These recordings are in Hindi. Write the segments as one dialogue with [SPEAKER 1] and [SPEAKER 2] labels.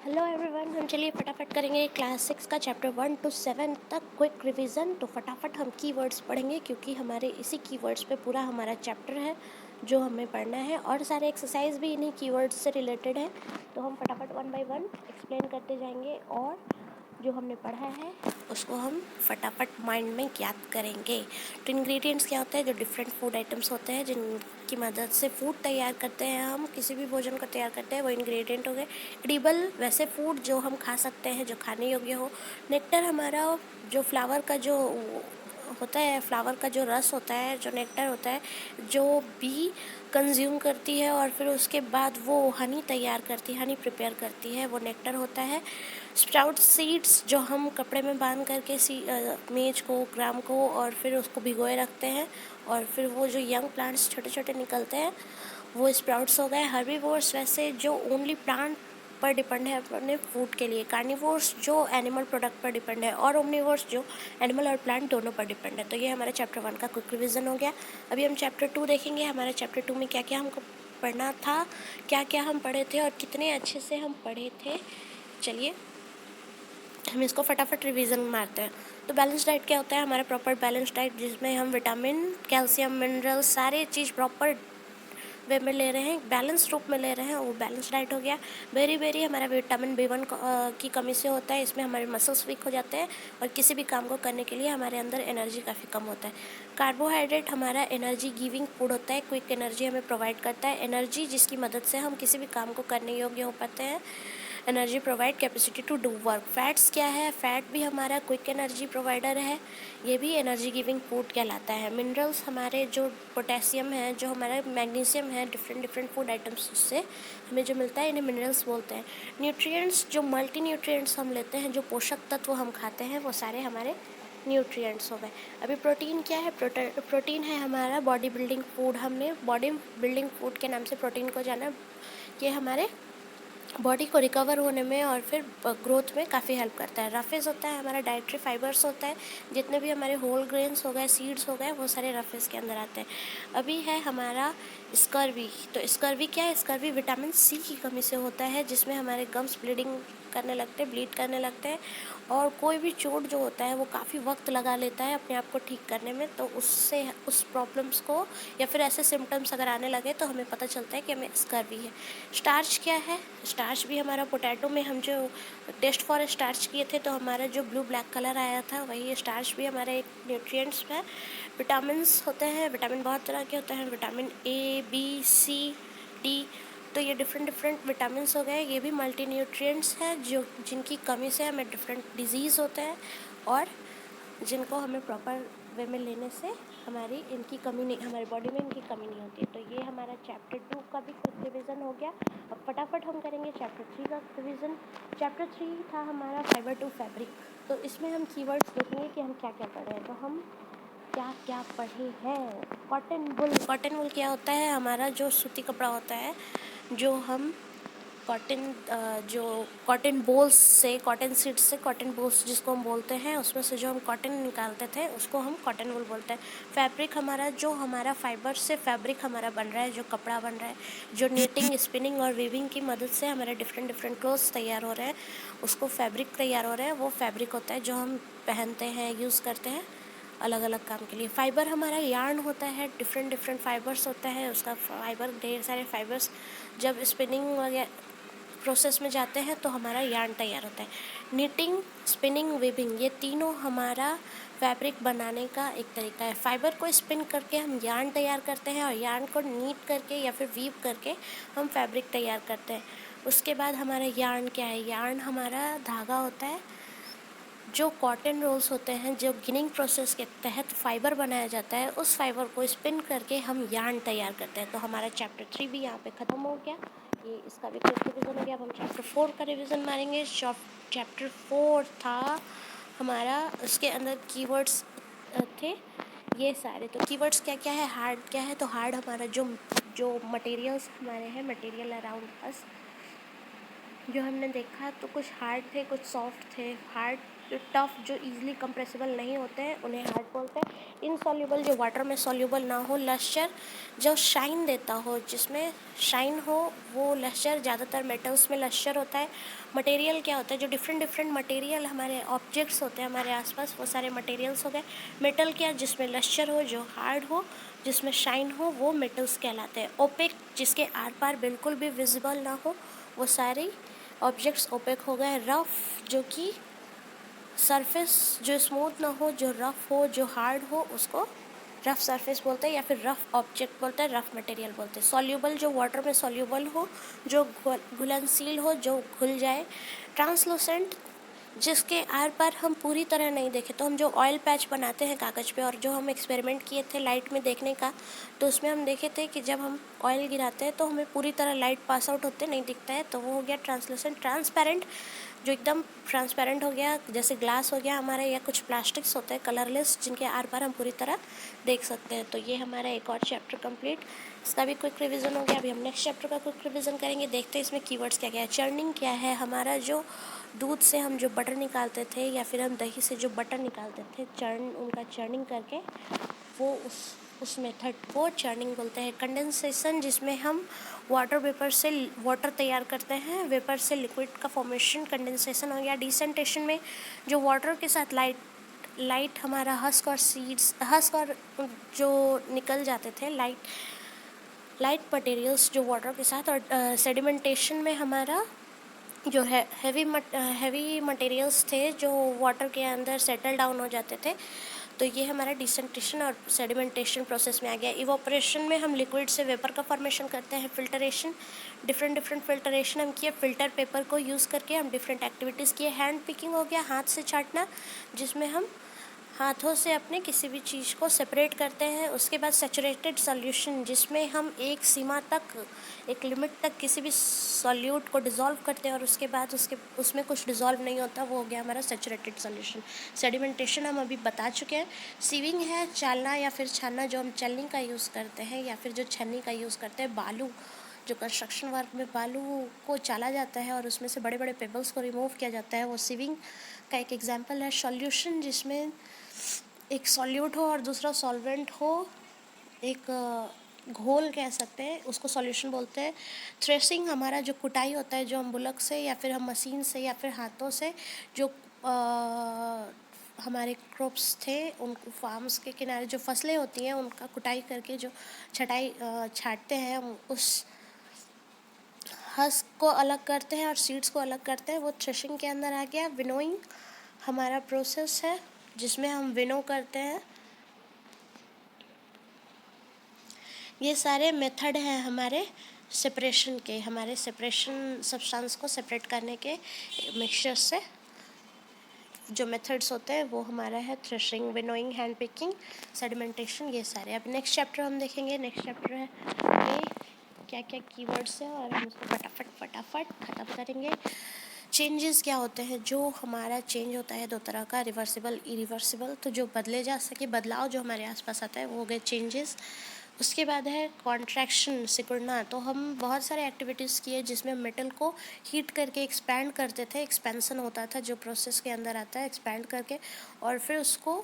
[SPEAKER 1] हेलो एवरीवन, हम चलिए फटाफट करेंगे क्लास 6 का चैप्टर 1 to 7 तक क्विक रिवीजन। तो फटाफट हम कीवर्ड्स पढ़ेंगे क्योंकि हमारे इसी कीवर्ड्स पे पूरा हमारा चैप्टर है जो हमें पढ़ना है और सारे एक्सरसाइज भी इन्हीं कीवर्ड्स से रिलेटेड है। तो हम फटाफट वन बाय वन एक्सप्लेन करते जाएंगे और जो हमने पढ़ा है उसको हम फटाफट माइंड में याद करेंगे। तो इंग्रेडिएंट्स क्या होते हैं? जो डिफरेंट फूड आइटम्स होते हैं जिनकी मदद से फूड तैयार करते हैं, हम किसी भी भोजन को तैयार करते हैं, वो इंग्रेडिएंट हो गए। एडिबल वैसे फूड जो हम खा सकते हैं, जो खाने योग्य हो। नेक्टर हमारा जो फ्लावर का जो होता है, फ्लावर का जो रस होता है, जो नेक्टर होता है, जो बी कंज्यूम करती है और फिर उसके बाद वो हनी तैयार करती है, हनी प्रिपेयर करती है, वो नेक्टर होता है। स्प्राउट सीड्स जो हम कपड़े में बांध करके मेज को, ग्राम को और फिर उसको भिगोए रखते हैं और फिर वो जो यंग प्लांट्स छोटे छोटे निकलते हैं वो स्प्राउट्स हो गए। हर्बीवोर्स वैसे जो ओनली प्लांट पर डिपेंड है अपने फूड के लिए। कार्निवोर्स जो एनिमल प्रोडक्ट पर डिपेंड है और ओमनिवोर्स जो एनिमल और प्लांट दोनों पर डिपेंड है। तो ये हमारा चैप्टर 1 का क्विक रिवीजन हो गया। अभी हम चैप्टर 2 देखेंगे। हमारे चैप्टर 2 में क्या क्या हमको पढ़ना था, क्या क्या हम पढ़े थे और कितने अच्छे से हम पढ़े थे। चलिए हम इसको फटाफट रिवीजन मारते हैं। तो बैलेंस डाइट क्या होता है? हमारा प्रॉपर बैलेंस डाइट जिसमें हम विटामिन, कैल्शियम, मिनरल्स सारे चीज़ प्रॉपर वे में ले रहे हैं, बैलेंस रूप में ले रहे हैं, वो बैलेंस डाइट हो गया। बेरी बेरी हमारा विटामिन B1 की कमी से होता है, इसमें हमारे मसल्स वीक हो जाते हैं और किसी भी काम को करने के लिए हमारे अंदर एनर्जी काफ़ी कम होता है। कार्बोहाइड्रेट हमारा एनर्जी गिविंग फूड होता है, क्विक एनर्जी हमें प्रोवाइड करता है, एनर्जी जिसकी मदद से हम किसी भी काम को करने योग्य हो पाते हैं। Energy provide capacity to do work. Fats क्या है? फैट भी हमारा क्विक एनर्जी प्रोवाइडर है, ये भी एनर्जी गिविंग फूड कहलाता है। मिनरल्स हमारे जो पोटेशियम है, जो हमारा मैग्नीशियम है, डिफरेंट डिफरेंट फूड आइटम्स से हमें जो मिलता है इन्हें मिनरल्स बोलते हैं। न्यूट्रिएंट्स जो मल्टी न्यूट्रिएंट्स हम लेते हैं, जो पोषक तत्व हम खाते हैं, वो सारे हमारे न्यूट्रिएंट्स हो गए। अभी प्रोटीन क्या है? प्रोटीन है हमारा बॉडी बिल्डिंग फूड। हमने बॉडी बिल्डिंग फूड के नाम से प्रोटीन को जाना। ये हमारे बॉडी को रिकवर होने में और फिर ग्रोथ में काफ़ी हेल्प करता है। रफेज होता है हमारा डाइट्री फाइबर्स होता है, जितने भी हमारे होल ग्रेन्स हो गए, सीड्स हो गए, वो सारे रफेज के अंदर आते हैं। अभी है हमारा स्कर्वी। तो स्कर्वी क्या है? स्कर्वी विटामिन C की कमी से होता है, जिसमें हमारे गम्स ब्लीड करने लगते हैं और कोई भी चोट जो होता है वो काफ़ी वक्त लगा लेता है अपने आप को ठीक करने में। तो उससे उस प्रॉब्लम्स को या फिर ऐसे सिम्टम्स अगर आने लगे तो हमें पता चलता है कि हमें स्कर्वी है। स्टार्च क्या है? स्टार्च भी हमारा पोटैटो में हम जो टेस्ट फॉर स्टार्च किए थे तो हमारा जो ब्लू ब्लैक कलर आया था वही स्टार्च भी हमारा एक न्यूट्रिएंट्स है। विटामिन्स होते हैं, विटामिन बहुत तरह के होते हैं, vitamin A B C D। तो ये डिफरेंट डिफरेंट विटामिन्स हो गए, ये भी मल्टी न्यूट्रिएंट्स हैं जो जिनकी कमी से हमें डिफरेंट डिजीज़ होते हैं और जिनको हमें प्रॉपर वे में लेने से हमारी इनकी कमी नहीं, हमारी बॉडी में इनकी कमी नहीं होती। तो ये हमारा चैप्टर 2 का भी क्विक रिवीजन हो गया। अब फटाफट हम करेंगे चैप्टर 3 का रिवीजन। चैप्टर 3 था हमारा फाइबर टू फैब्रिक। तो इसमें हम कीवर्ड्स देखेंगे कि हम क्या क्या पढ़े हैं। तो हम क्या क्या पढ़े हैं? Cotton wool. कॉटन वुल क्या होता है? हमारा जो सूती कपड़ा होता है, जो हम जो कॉटन बोल्स से, कॉटन सीड्स से, कॉटन बोल्स जिसको हम बोलते हैं, उसमें से जो हम कॉटन निकालते थे उसको हम कॉटन वूल बोलते हैं। फैब्रिक हमारा जो हमारा फाइबर से फैब्रिक हमारा बन रहा है, जो कपड़ा बन रहा है, जो नीटिंग, स्पिनिंग और वीविंग की मदद से हमारे डिफरेंट डिफरेंट क्लोथ्स तैयार हो रहे हैं, उसको फैब्रिक तैयार हो रहे हैं, वो फैब्रिक होता है जो हम पहनते हैं, यूज़ करते हैं अलग अलग काम के लिए। फाइबर हमारा यार्न होता है, डिफरेंट डिफरेंट फाइबर्स होता है, उसका फाइबर, ढेर सारे फाइबर्स जब स्पिनिंग वगैरह प्रोसेस में जाते हैं तो हमारा यार्न तैयार होता है। नीटिंग, स्पिनिंग, वीविंग, ये तीनों हमारा फैब्रिक बनाने का एक तरीका है। फाइबर को स्पिन करके हम यार्न तैयार करते हैं और यार्न को नीट करके या फिर वीव करके हम फैब्रिक तैयार करते हैं। उसके बाद हमारा यार्न क्या है? यार्न हमारा धागा होता है। जो कॉटन रोल्स होते हैं, जो गिनिंग प्रोसेस के तहत फाइबर बनाया जाता है, उस फाइबर को स्पिन करके हम यार्न तैयार करते हैं। तो हमारा चैप्टर 3 भी यहाँ पे ख़त्म हो गया। ये इसका भी क्विक रिवीजन हो गया। अब हम चैप्टर 4 का रिवीजन मारेंगे। चैप्टर 4 था हमारा, उसके अंदर कीवर्ड्स थे ये सारे। तो कीवर्ड्स क्या क्या है? हार्ड क्या है? तो हार्ड हमारा जो जो मटेरियल्स हमारे हैं, मटेरियल अराउंड अस, जो हमने देखा तो कुछ हार्ड थे, कुछ सॉफ्ट थे। हार्ड टफ जो इजीली कंप्रेसिबल नहीं होते हैं उन्हें हार्ड बोलते हैं। इनसॉल्यूबल जो वाटर में सॉल्यूबल ना हो। लश्चर जो शाइन देता हो, जिसमें शाइन हो वो लश्चर। ज़्यादातर मेटल्स में लश्चर होता है। मटेरियल क्या होता है, जो डिफरेंट डिफरेंट मटेरियल हमारे ऑब्जेक्ट्स होते हैं हमारे आसपास, वो सारे मटेरियल्स हो गए। मेटल क्या, जिसमें लश्चर हो, जो हार्ड हो, जिसमें शाइन हो, वो मेटल्स कहलाते हैं। ओपेक जिसके आर पार बिल्कुल भी विजिबल ना हो, वो सारे ऑब्जेक्ट्स ओपेक हो गए। रफ जो कि सरफेस जो स्मूथ ना हो, जो रफ़ हो, जो हार्ड हो, उसको रफ़ सरफेस बोलते हैं या फिर रफ़ ऑब्जेक्ट बोलते हैं, रफ़ मटेरियल बोलते हैं। सॉल्यूबल जो वाटर में सॉल्यूबल हो, जो घुलनशील हो, जो घुल जाए। ट्रांसलूसेंट जिसके आर पार हम पूरी तरह नहीं देखें, तो हम जो ऑयल पैच बनाते हैं कागज़ पे, और जो हम एक्सपेरिमेंट किए थे लाइट में देखने का, तो उसमें हम देखे थे कि जब हम ऑयल गिराते हैं तो हमें पूरी तरह लाइट पास आउट होते नहीं दिखता है, तो वो हो गया ट्रांसलूसेंट। ट्रांसपेरेंट जो एकदम ट्रांसपेरेंट हो गया, जैसे ग्लास हो गया हमारा, या कुछ प्लास्टिक्स होते हैं कलरलेस जिनके आर पार हम पूरी तरह देख सकते हैं। तो ये हमारा एक और चैप्टर कंप्लीट, इसका भी क्विक रिवीजन हो गया। अभी हम नेक्स्ट चैप्टर का क्विक रिवीजन करेंगे। देखते हैं इसमें कीवर्ड्स क्या क्या है। चर्निंग क्या है, हमारा जो दूध से हम जो बटर निकालते थे या फिर हम दही से जो बटर निकालते थे, उनका चर्निंग करके वो उस मेथड को चर्निंग बोलते हैं। कंडेंसेशन जिसमें हम वाटर वेपर से वाटर तैयार करते हैं, वेपर से लिक्विड का फॉर्मेशन कंडेंसेशन हो गया। डिसेंटेशन में जो वाटर के साथ लाइट हमारा हस्क और सीड्स और जो निकल जाते थे, लाइट मटेरियल्स जो वाटर के साथ। और सेडिमेंटेशन में हमारा जो है हैवी मटेरियल्स थे जो वाटर के अंदर सेटल डाउन हो जाते थे। तो ये हमारा डिसेंटेशन और सेडिमेंटेशन प्रोसेस में आ गया। इवोपरेशन में हम लिक्विड से वेपर का फॉर्मेशन करते हैं। फिल्टरेशन डिफरेंट फिल्टरेशन हम किए, फिल्टर पेपर को यूज़ करके हम डिफरेंट एक्टिविटीज़ किए। हैंड पिकिंग हो गया, हाथ से छाँटना, जिसमें हम हाथों से अपने किसी भी चीज़ को सेपरेट करते हैं। उसके बाद सैचुरेटेड सॉल्यूशन, जिसमें हम एक सीमा तक, एक लिमिट तक किसी भी सॉल्यूट को डिज़ोल्व करते हैं और उसके बाद उसमें कुछ डिज़ोल्व नहीं होता, वो हो गया हमारा सैचुरेटेड सॉल्यूशन। सेडिमेंटेशन हम अभी बता चुके हैं। सीविंग है चालना या फिर छानना, जो हम चलनी का यूज़ करते हैं या फिर जो छन्नी का यूज़ करते हैं। बालू जो कंस्ट्रक्शन वर्क में बालू को चाला जाता है और उसमें से बड़े बड़े पेबल्स को रिमूव किया जाता है, वो सीविंग का एक एग्जाम्पल है। सॉल्यूशन जिसमें एक सॉल्यूट हो और दूसरा सॉल्वेंट हो, एक घोल कह सकते हैं, उसको सॉल्यूशन बोलते हैं। थ्रेसिंग हमारा जो कुटाई होता है, जो हम बुलक से या फिर हम मशीन से या फिर हाथों से जो हमारे क्रॉप्स थे, उन फार्म्स के किनारे जो फसलें होती हैं उनका कुटाई करके जो छाँटते हैं, हम उस हस्क को अलग करते हैं और सीड्स को अलग करते हैं, वो थ्रेशिंग के अंदर आ गया। विनोइंग हमारा प्रोसेस है जिसमें हम विनो करते हैं। ये सारे मेथड हैं हमारे सेपरेशन के, हमारे सेपरेशन सब्सटेंस को सेपरेट करने के मिक्सचर से जो मेथड्स होते हैं वो हमारा है threshing, winnowing, hand picking, sedimentation, ये सारे। अब नेक्स्ट चैप्टर हम देखेंगे। नेक्स्ट चैप्टर है क्या क्या कीवर्ड्स है और हम उसको फटाफट ख़त्म करेंगे। चेंजेस क्या होते हैं, जो हमारा चेंज होता है दो तरह का, रिवर्सिबल, इरिवर्सिबल। तो जो बदले जा सके, बदलाव जो हमारे आसपास आता है वो हो गए चेंजेस। उसके बाद है कॉन्ट्रैक्शन, सिकुड़ना। तो हम बहुत सारे एक्टिविटीज़ किए जिसमें मेटल को हीट करके एक्सपैंड करते थे, एक्सपेंसन होता था जो प्रोसेस के अंदर आता है, एक्सपैंड करके, और फिर उसको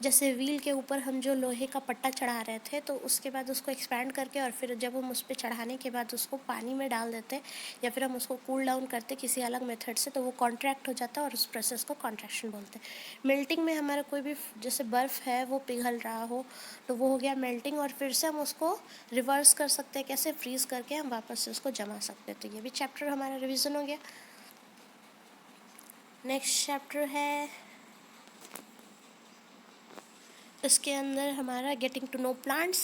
[SPEAKER 1] जैसे व्हील के ऊपर हम जो लोहे का पट्टा चढ़ा रहे थे, तो उसके बाद उसको एक्सपैंड करके और फिर जब हम उस पर चढ़ाने के बाद उसको पानी में डाल देते या फिर हम उसको कूल डाउन करते किसी अलग मेथड से, तो वो कॉन्ट्रैक्ट हो जाता है और उस प्रोसेस को कॉन्ट्रैक्शन बोलते हैं। मेल्टिंग में हमारा कोई भी जैसे बर्फ़ है वो पिघल रहा हो, तो वो हो गया मेल्टिंग, और फिर से हम उसको रिवर्स कर सकते हैं, कैसे, फ्रीज़ करके हम वापस से उसको जमा सकते हैं। तो ये भी चैप्टर हमारा रिविज़न हो गया। नेक्स्ट चैप्टर है, इसके अंदर हमारा गेटिंग टू नो प्लांट्स।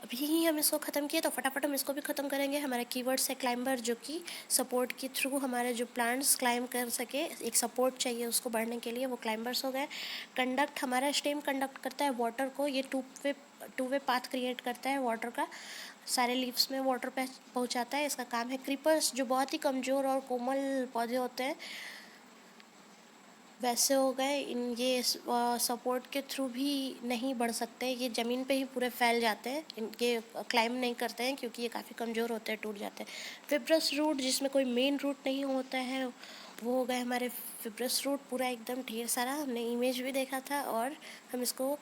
[SPEAKER 1] अभी ही हम इसको ख़त्म किए तो फटाफट हम इसको भी ख़त्म करेंगे। हमारा कीवर्ड्स है क्लाइंबर, जो कि सपोर्ट के थ्रू हमारे जो प्लांट्स क्लाइंब कर सके, एक सपोर्ट चाहिए उसको बढ़ने के लिए, वो क्लाइंबर्स हो गए। कंडक्ट हमारा स्टेम कंडक्ट करता है वाटर को, ये टू वे पाथ क्रिएट करता है वाटर का, सारे लीव्स में वाटर पहुँचाता है, इसका काम है। क्रीपर्स जो बहुत ही कमज़ोर और कोमल पौधे होते हैं वैसे हो गए, ये सपोर्ट के थ्रू भी नहीं बढ़ सकते, ये ज़मीन पे ही पूरे फैल जाते हैं, इनके क्लाइंब नहीं करते हैं क्योंकि ये काफ़ी कमज़ोर होते हैं, टूट जाते हैं। फिब्रस रूट जिसमें कोई मेन रूट नहीं होता है, वो हो गए हमारे फिब्रस रूट, पूरा एकदम ढेर सारा। हमने इमेज भी देखा था और हम इसको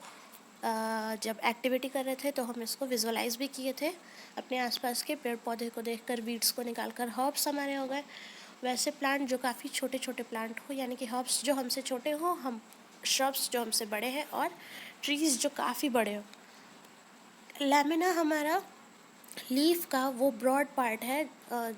[SPEAKER 1] जब एक्टिविटी कर रहे थे तो हम इसको विजुअलाइज भी किए थे अपने आसपास के पेड़ पौधे को देखकर, वीड्स को निकालकर। हर्ब्स हमारे हो गए वैसे प्लांट जो काफ़ी छोटे छोटे प्लांट हो, यानी कि हर्ब्स जो हमसे छोटे हो, हम श्रब्स जो हमसे बड़े हैं, और ट्रीज़ जो काफ़ी बड़े हो। लैमिना हमारा लीफ का वो ब्रॉड पार्ट है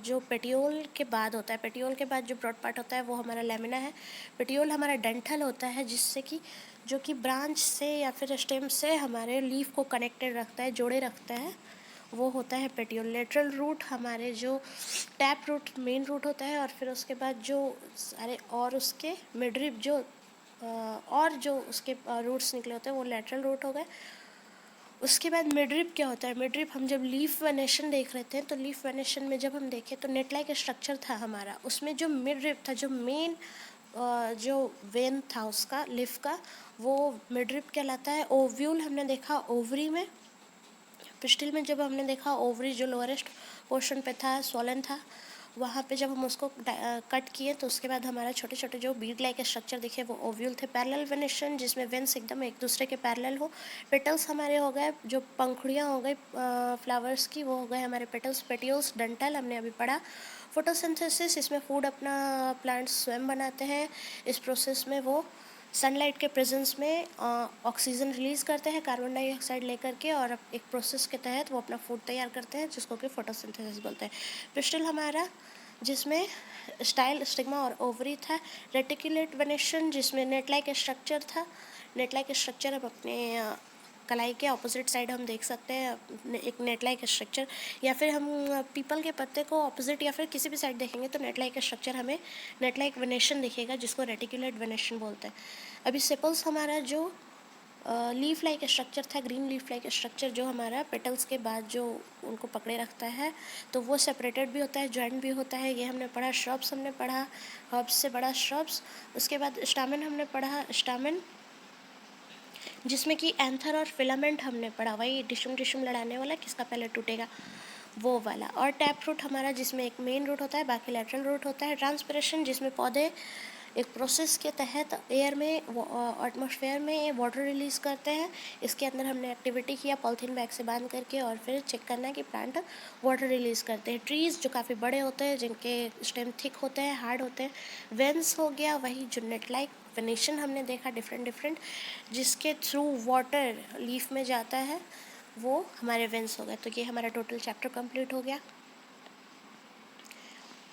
[SPEAKER 1] जो पेटियोल के बाद होता है। पेटियोल के बाद जो ब्रॉड पार्ट होता है वो हमारा लैमिना है। पेटियोल हमारा डेंटल होता है, जिससे कि जो कि ब्रांच से या फिर स्टेम से हमारे लीफ को कनेक्टेड रखता है, जोड़े रखता है, वो होता है पेटियोल। लेटरल रूट हमारे जो टैप रूट मेन रूट होता है, और फिर उसके बाद जो सारे और उसके मिडरिप जो और जो उसके रूट्स निकले होते हैं वो लेटरल रूट हो गए। उसके बाद मिडरिप क्या होता है? मिडरिप हम जब लीफ वेनेशन देख रहे थे तो लीफ वेनेशन में जब हम देखें तो नेट लाइक स्ट्रक्चर था हमारा, उसमें जो मिडरिप था, जो मेन जो वेन था उसका लीफ का, वो मिडरिप कहलाता है। ओव्यूल हमने देखा ओवरी में। पिस्टिल में जब हमने देखा ओवरी जो लोअरेस्ट पोर्शन पे था, स्वॉलन था, वहाँ पे जब हम उसको कट किए तो उसके बाद हमारा छोटे छोटे जो बीड लाइक स्ट्रक्चर दिखे वो ओव्यूल थे। पैरेलल वेनेशन जिसमें वेन्स एकदम एक दूसरे के पैरेलल हो। पेटल्स हमारे हो गए, जो पंखुड़ियाँ हो गई फ्लावर्स की, वो हो गए हमारे पेटल्स। पेटियोल्स डंटल हमने अभी पढ़ा। फोटोसिंथेसिस, इसमें फूड अपना प्लांट्स स्वयं बनाते हैं। इस प्रोसेस में वो सनलाइट के प्रेजेंस में ऑक्सीजन रिलीज़ करते हैं कार्बन डाइऑक्साइड लेकर के, और एक प्रोसेस के तहत वो अपना फूड तैयार करते हैं जिसको कि फोटोसिंथेसिस बोलते हैं। पिस्टिल हमारा जिसमें स्टाइल, स्टिग्मा और ओवरी था। रेटिकुलेट वेनेशन जिसमें नेट लाइक स्ट्रक्चर था। नेट लाइक स्ट्रक्चर अब अपने कलाई के ऑपोजिट साइड हम देख सकते हैं एक नेट लाइक स्ट्रक्चर, या फिर हम पीपल के पत्ते को ऑपोजिट या फिर किसी भी साइड देखेंगे तो नेट लाइक स्ट्रक्चर हमें नेट लाइक वेनेशन दिखेगा, जिसको रेटिकुलेट वेनेशन बोलते हैं। अभी सेपल्स हमारा जो लीफ लाइक स्ट्रक्चर था, ग्रीन लीफ लाइक स्ट्रक्चर जो हमारा पेटल्स के बाद जो उनको पकड़े रखता है, तो वो सेपरेटेड भी होता है, जॉइंट भी होता है। ये हमने पढ़ा। श्रब्स हमने पढ़ा, हर्ब्स से बड़ा श्रब्स। उसके बाद स्टामेन हमने पढ़ा, स्टामेन जिसमें कि एंथर और फिलामेंट हमने पढ़ा, वही डिशुम डिशुम लड़ाने वाला, किसका पहले टूटेगा वो वाला। और टैप रूट हमारा जिसमें एक मेन रूट होता है, बाकी लेटरल रूट होता है। ट्रांसपिरेशन जिसमें पौधे एक प्रोसेस के तहत एयर में, एटमॉस्फेयर में वाटर रिलीज़ करते हैं। इसके अंदर हमने एक्टिविटी किया पॉलीथीन बैग से बांध करके, और फिर चेक करना है कि प्लांट वाटर रिलीज़ करते हैं। ट्रीज़ जो काफ़ी बड़े होते हैं, जिनके स्टेम थिक होते हैं, हार्ड होते हैं। वेन्स हो गया वही जो नेट लाइक वेनेशन हमने देखा डिफरेंट जिसके थ्रू वाटर लीफ में जाता है, वो हमारे वेन्स हो गए। तो ये हमारा टोटल चैप्टर कंप्लीट हो गया।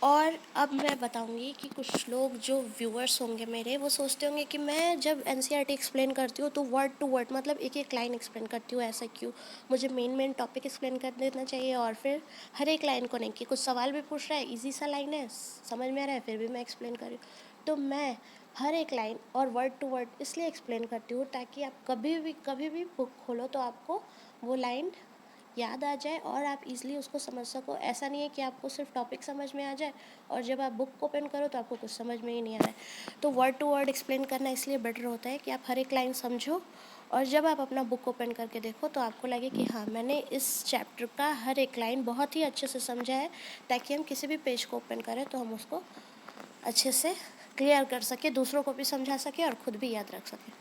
[SPEAKER 1] और अब मैं बताऊंगी कि कुछ लोग जो व्यूअर्स होंगे मेरे, वो सोचते होंगे कि मैं जब एनसीईआरटी एक्सप्लेन करती हूँ तो वर्ड टू वर्ड, मतलब एक एक लाइन एक्सप्लेन करती हूँ, ऐसा क्यों? मुझे मेन टॉपिक एक्सप्लेन कर देना चाहिए, और फिर हर एक लाइन को नहीं। कि कुछ सवाल भी पूछ रहा है, ईजी सा लाइन है, समझ में आ रहा है, फिर भी मैं एक्सप्लेन कर रही हूँ। तो मैं हर एक लाइन और वर्ड टू वर्ड इसलिए एक्सप्लेन करती हूँ ताकि आप कभी भी बुक खोलो तो आपको वो लाइन याद आ जाए और आप इजीली उसको समझ सको। ऐसा नहीं है कि आपको सिर्फ टॉपिक समझ में आ जाए और जब आप बुक ओपन करो तो आपको कुछ समझ में ही नहीं आ रहा है। तो वर्ड टू वर्ड एक्सप्लेन करना इसलिए बेटर होता है कि आप हर एक लाइन समझो, और जब आप अपना बुक ओपन करके देखो तो आपको लगे कि हाँ, मैंने इस चैप्टर का हर एक लाइन बहुत ही अच्छे से समझा है, ताकि हम किसी भी पेज को ओपन करें तो हम उसको अच्छे से क्लियर कर सके, दूसरों को भी समझा सके और खुद भी याद रख सके।